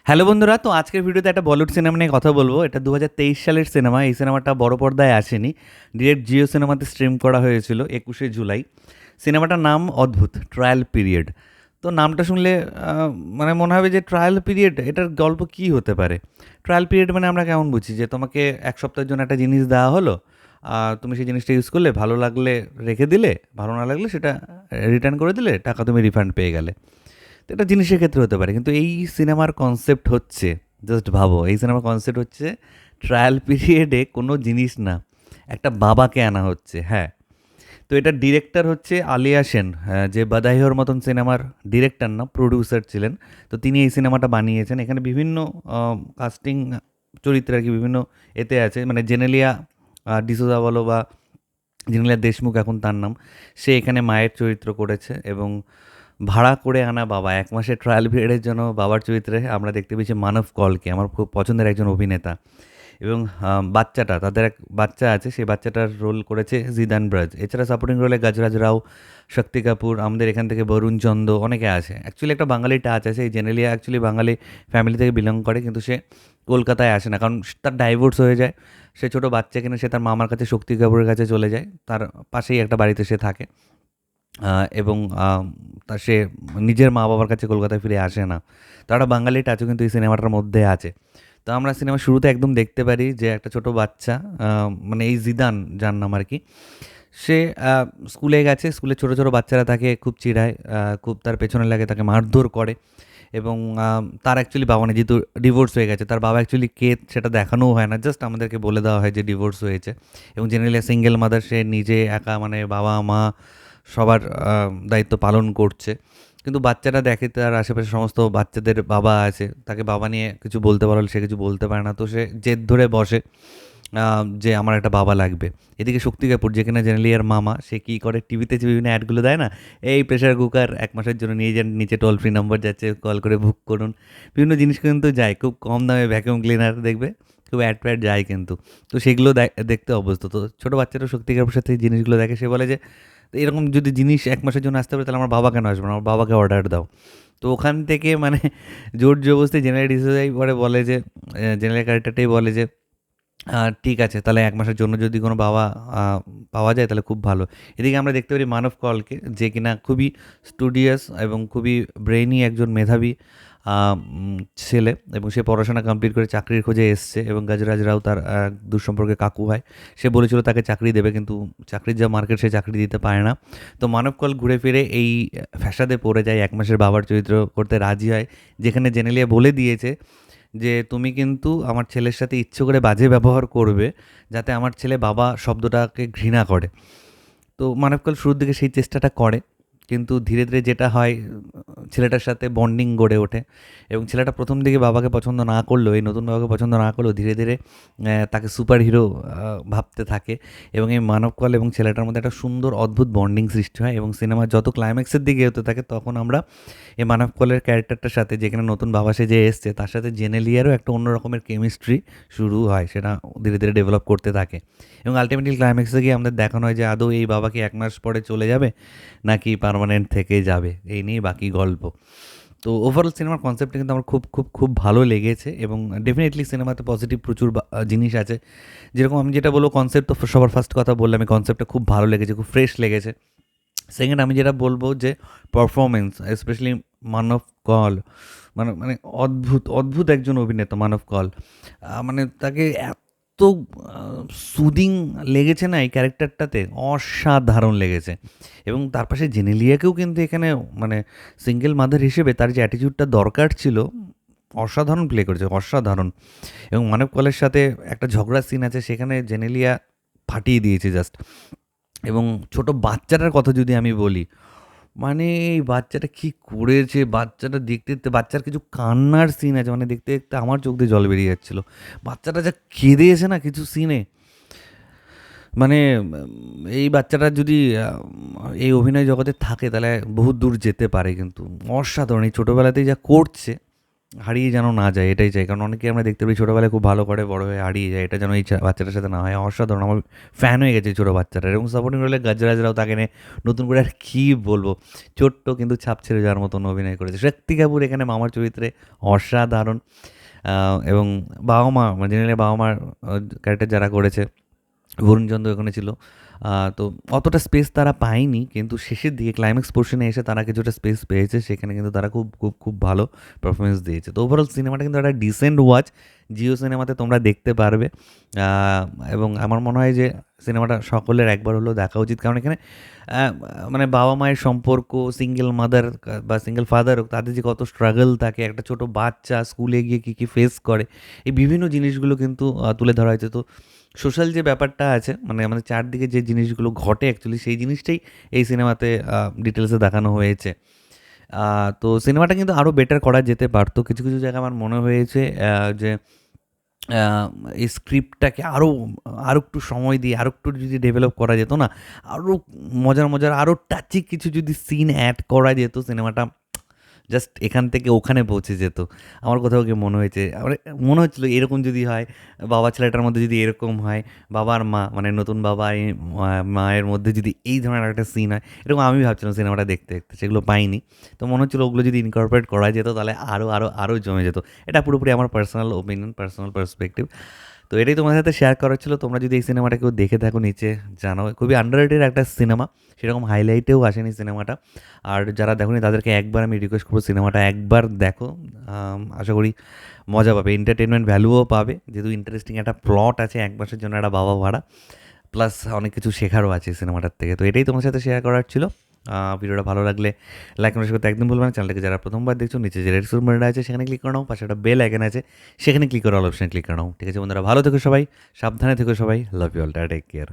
Hello বন্ধুরা, তো আজকের ভিডিওতে একটা বলিউড সিনেমা নিয়ে কথা বলবো। এটা 2023 সালের সিনেমা। এই সিনেমাটা বড় পর্দায় আসেনি, ডিরেক্ট জিও সিনেমাতে স্ট্রিম করা হয়েছিল 21শে জুলাই। সিনেমাটার নাম অদ্ভুত, ট্রায়াল পিরিয়ড। তো নামটা শুনলে মানে মনে হবে যে ট্রায়াল পিরিয়ড, এটার গল্প কি হতে পারে? ট্রায়াল পিরিয়ড মানে আমরা কেমন বুঝি যে তোমাকে এক সপ্তাহের জন্য একটা জিনিস দেওয়া হলো, তুমি সেই জিনিসটা ইউজ করলে, ভালো লাগলে রেখে দিলে, ভালো না লাগলে সেটা রিটার্ন করে দিলে, টাকা তুমি রিফান্ড পেয়ে গেলে। তো এটা জিনিসের ক্ষেত্রে হতে পারে, কিন্তু এই সিনেমার কনসেপ্ট হচ্ছে, জাস্ট ভাবো, এই সিনেমার কনসেপ্ট হচ্ছে ট্রায়াল পিরিয়ডে কোনো জিনিস না, একটা বাবাকে আনা হচ্ছে। হ্যাঁ, তো এটার ডিরেক্টর হচ্ছে আলিয়া সেন, হ্যাঁ, যে বাদাইহর মতন সিনেমার ডিরেক্টর না, প্রডিউসার ছিলেন। তো তিনি এই সিনেমাটা বানিয়েছেন। এখানে বিভিন্ন কাস্টিং চরিত্রে আর কি, বিভিন্ন এতে আছে, মানে জেনেলিয়া ডিসোজা বলো বা জেনেলিয়া দেশমুখ এখন তার নাম, সে এখানে মায়ের চরিত্র করেছে। এবং ভাড়া করে আনা বাবা, 1 মাসের ট্রায়াল পিরিয়ডের জন্য বাবার চরিত্রে আমরা দেখতে পেয়েছি মানব কলকে, আমার খুব পছন্দের একজন অভিনেতা। এবং বাচ্চাটা, তাদের এক বাচ্চা আছে, সেই বাচ্চাটার রোল করেছে জিদান ব্রাজ। এছাড়া সাপোর্টিং রোলে গজরাজ রাও, শক্তি কাপুর, আমাদের এখান থেকে বরুণ চন্দ, অনেকে আছে। অ্যাকচুয়ালি একটা বাঙালি টাচ আছে। এই জেনেলিয়া অ্যাকচুয়ালি বাঙালি ফ্যামিলি থেকে বিলং করে, কিন্তু সে কলকাতায় আসে না, কারণ তার ডাইভোর্স হয়ে যায়। সে ছোটো বাচ্চা কিনে সে তার মামার কাছে, শক্তি কাপুরের কাছে চলে যায়। তার পাশেই একটা বাড়িতে সে থাকে। এবং তা সে নিজের মা বাবার কাছে কলকাতায় ফিরে আসে না। তো একটা বাঙালি টাচও কিন্তু এই সিনেমাটার মধ্যে আছে। তো আমরা সিনেমার শুরুতে একদম দেখতে পারি যে একটা ছোট বাচ্চা, মানে এই জিদান যার নাম আর কি, সে স্কুলে গেছে। স্কুলে ছোটো ছোটো বাচ্চারা তাকে খুব চিড়ায়, খুব তার পেছনে লাগে, তাকে মারধর করে। এবং তার অ্যাকচুয়ালি বাবা নেই, যেহেতু ডিভোর্স হয়ে গেছে, তার বাবা অ্যাকচুয়ালি কে সেটা দেখানোও হয় না, জাস্ট আমাদেরকে বলে দেওয়া হয় যে ডিভোর্স হয়েছে। এবং জেনারেলি সিঙ্গেল মাদার, সে নিজে একা, মানে বাবা মা সবার দায়িত্ব পালন করছে। কিন্তু বাচ্চারা দেখে তার আশেপাশে সমস্ত বাচ্চাদের বাবা আছে, তাকে বাবা নিয়ে কিছু বলতে পারলে সে কিছু বলতে পারে না। তো সে জেদ ধরে বসে যে আমার একটা বাবা লাগবে। এদিকে শক্তি কাপুর, যে কিনা জেনারেলিয়ার মামা, সে কী করে, টিভিতে যে বিভিন্ন অ্যাডগুলো দেয় না, এই প্রেশার কুকার 1 মাসের জন্য নিয়ে যান, নিচে টোল ফ্রি নম্বর যাচ্ছে, কল করে বুক করুন। বিভিন্ন জিনিস কিন্তু যায়, খুব কম দামে ভ্যাকুয়াম ক্লিনার দেখবে, খুব অ্যাড প্যাড যায় কিন্তু। তো সেগুলো দেখতে অভ্যস্ত। তো ছোটো বাচ্চারা শক্তি কাপুরের সাথে এই জিনিসগুলো দেখে, সে বলে যে তো এরকম যদি জিনিস 1 মাসের জন্য আসতে পারে, তাহলে আমার বাবা কেন আসবে না, আমার বাবাকে অর্ডার দাও। তো ওখান থেকে মানে জোর জবরদস্তি জেনারেল ডিসিজাই পরে বলে যে, জেনারেল ক্যারেক্টারটাই বলে যে ঠিক আছে, তাহলে 1 মাসের জন্য যদি কোনো বাবা আ পাওয়া যায় তাহলে খুব ভালো। এদিকে আমরা দেখতে পারি মানব কলকে, যে কিনা খুবই স্টুডিয়াস এবং খুবই ব্রেইনি একজন মেধাবী আ উম ছেলে, এবং সে পড়াশোনা কমপ্লিট করে চাকরির খোঁজে এসছে। এবং গজরাজ রাও তার দূরসম্পর্কে কাকু হয়। সে বলেছিল তাকে চাকরি দেবে, কিন্তু চাকরির যা মার্কেট, সে চাকরি দিতে পারে না। তো মানব কল ঘুরে ফিরে এই ফ্যাসাদে পড়ে যায়, 1 মাসের বাবার চরিত্র করতে রাজি হয়। যেখানে জেনেলিয়া বলে দিয়েছে যে তুমি কিন্তু আমার ছেলের সাথে ইচ্ছে করে বাজে ব্যবহার করবে, যাতে আমার ছেলে বাবা শব্দটাকে ঘৃণা করে। তো মানবকাল শুরুর দিকে সেই চেষ্টাটা করে, কিন্তু ধীরে ধীরে যেটা হয়, ছেলেটার সাথে বন্ডিং গড়ে ওঠে। এবং ছেলেটা প্রথম দিকে বাবাকে পছন্দ না করলেও, এই নতুন বাবাকে পছন্দ না করলেও, ধীরে ধীরে তাকে সুপার হিরো ভাবতে থাকে। এবং এই মানবকল এবং ছেলেটার মধ্যে একটা সুন্দর অদ্ভুত বন্ডিং সৃষ্টি হয়। এবং সিনেমার যত ক্লাইম্যাক্সের দিকে হতে থাকে, তখন আমরা এই মানবকলের ক্যারেক্টারটার সাথে, যেখানে নতুন বাবা সেজে এসছে, তার সাথে জেনেলিয়ারও একটা অন্য রকমের কেমিস্ট্রি শুরু হয়, সেটা ধীরে ধীরে ডেভেলপ করতে থাকে। এবং আলটিমেটলি ক্লাইম্যাক্সে গিয়ে আমাদের দেখানো হয় যে আদৌ এই বাবা কি 1 মাস পরে চলে যাবে, নাকি পার্মানেন্ট থেকে যাবে, এই নিয়েই বাকি গল্প। তো ওভারঅল সিনেমার কনসেপ্টটা কিন্তু আমার খুব খুব খুব ভালো লেগেছে। এবং ডেফিনেটলি সিনেমাতে পজিটিভ প্রচুর জিনিস আছে। যেরকম আমি যেটা বলবো, কনসেপ্ট তো সবার ফার্স্ট কথা বললাম, আমি কনসেপ্টটা খুব ভালো লেগেছে, খুব ফ্রেশ লেগেছে। সেকেন্ড, আমি যেটা বলবো যে পারফরমেন্স, স্পেশালি মানব কল, মানে মানে অদ্ভুত অদ্ভুত একজন অভিনেতা মানব কল। মানে তাকে এত সুদিং লেগেছে না এই ক্যারেক্টারটাতে, অসাধারণ লেগেছে। এবং তার পাশে জেনেলিয়াকেও কিন্তু এখানে, মানে সিঙ্গেল মাদার হিসেবে তার যে অ্যাটিটিউডটা দরকার ছিল, অসাধারণ প্লে করেছে, অসাধারণ। এবং মানব কলের সাথে একটা ঝগড়ার সিন আছে, সেখানে জেনেলিয়া ফাটিয়ে দিয়েছে জাস্ট। এবং ছোট বাচ্চাটার কথা যদি আমি বলি, মানে এই বাচ্চাটা কী করেছে, বাচ্চাটা দেখতে দেখতে, বাচ্চার কিছু কান্নার সিন আছে, মানে দেখতে দেখতে আমার চোখ দিয়ে জল বেরিয়ে যাচ্ছিলো। বাচ্চাটা যা কেঁদেছে না কিছু সিনে, মানে এই বাচ্চাটা যদি এই অভিনয় জগতে থাকে, তাহলে বহু দূর যেতে পারে। কিন্তু অসাধারণ, এই ছোটোবেলাতেই যা করছে, হারিয়ে যেন না যায়, এটাই চাই। কারণ অনেকেই আমরা দেখতে পাই ছোটোবেলায় খুব ভালো করে, বড় হয়ে হারিয়ে যায়। এটা যেন এই বাচ্চাটার সাথে না হয়। অসাধারণ, আমার ফ্যান হয়ে গেছে ছোটো বাচ্চাটা। এবং সাপোর্টিং রোলে গাজরাজরাও তাকে নিয়ে নতুন করে আর কী বলবো, ছোট্ট কিন্তু ছাপ ছেড়ে যাওয়ার মতন অভিনয় করেছে। শক্তি কাপুর এখানে মামার চরিত্রে অসাধারণ। এবং বাবা মা, জেনারেলি বাবা মার ক্যারেক্টার যারা করেছে, বরুণ চন্দ্র এখানে ছিল। তো অতটা স্পেস তারা পায়নি, কিন্তু শেষের দিকে ক্লাইম্যাক্স পোর্শনে এসে তারা কিছুটা স্পেস পেয়েছে, সেখানে কিন্তু তারা খুব খুব খুব ভালো পারফরমেন্স দিয়েছে। তো ওভারঅল সিনেমাটা কিন্তু একটা ডিসেন্ট ওয়াচ, জিও সিনেমাতে তোমরা দেখতে পারবে। এবং আমার মনে হয় যে সিনেমাটা সকলের একবার হলেও দেখা উচিত। কারণ এখানে মানে বাবা মায়ের সম্পর্ক, সিঙ্গেল মাদার বা সিঙ্গেল ফাদার, তাদের যে কত স্ট্রাগল থাকে, একটা ছোট বাচ্চা স্কুলে গিয়ে কী কী ফেস করে, এই বিভিন্ন জিনিসগুলো কিন্তু তুলে ধরা হয়েছে। তো সোশ্যাল যে ব্যাপারটা আছে, মানে আমাদের চারদিকে যে জিনিসগুলো ঘটে অ্যাকচুয়ালি, সেই জিনিসটাই এই সিনেমাতে ডিটেলসে দেখানো হয়েছে। তো সিনেমাটা কিন্তু আরও বেটার করা যেতে পারতো। কিছু কিছু জায়গায় আমার মনে হয়েছে যে এই স্ক্রিপ্টটাকে আরও আরও একটু সময় দিয়ে আরও একটু যদি ডেভেলপ করা যেত না, আরও মজার মজার আরও টাচি কিছু যদি সিন অ্যাড করা যেত, সিনেমাটা জাস্ট এখান থেকে ওখানে পৌঁছে যেত। আমার কোথাও গিয়ে মনে হয়েছে, আমার মনে হচ্ছিলো এরকম যদি হয়, বাবা ছেলেটার মধ্যে যদি এরকম হয়, বাবার মা মানে নতুন বাবা মায়ের মধ্যে যদি এই ধরনের একটা সিন হয়, এরকম আমি ভাবছিলাম সিনেমাটা দেখতে দেখতে, সেগুলো পাইনি। তো মনে হচ্ছিলো ওগুলো যদি ইনকর্পোরেট করা যেত তাহলে আরও আরও আরও জমে যেত। এটা পুরোপুরি আমার পার্সোনাল ওপিনিয়ন, পার্সোনাল পার্সপেক্টিভ। তো এটাই তোমাদের সাথে শেয়ার করার ছিল। তোমরা যদি এই সিনেমাটা কেউ দেখে থাকো নিচে জানাও। খুবই আন্ডাররেটেড একটা সিনেমা, সেরকম হাইলাইটেও আসেনি সিনেমাটা। আর যারা দেখোনি তাদেরকে একবার আমি রিকোয়েস্ট করবো সিনেমাটা একবার দেখো। আশা করি মজা পাবে, এন্টারটেনমেন্ট ভ্যালুও পাবে, যেহেতু ইন্টারেস্টিং একটা প্লট আছে, এক মাসের জন্য একটা বাবা ভাড়া, প্লাস অনেক কিছু শেখারও আছে সিনেমাটার থেকে। তো এটাই তোমার সাথে শেয়ার করার ছিল। ভিডিওটা ভালো লাগলে লাইক কমেন্ট করতে একদম ভুলবে না। চ্যানেলটাকে যারা প্রথমবার দেখছো, নিচে যে রেড বাটন আছে সেখানে ক্লিক করে নাও, পাশে একটা বেল আইকন আছে সেখানে ক্লিক করে অল অপশনে ক্লিক করে নাও। ঠিক আছে বন্ধুরা, ভালো থেকো সবাই, সাবধানে থেকো সবাই, love you all, take care.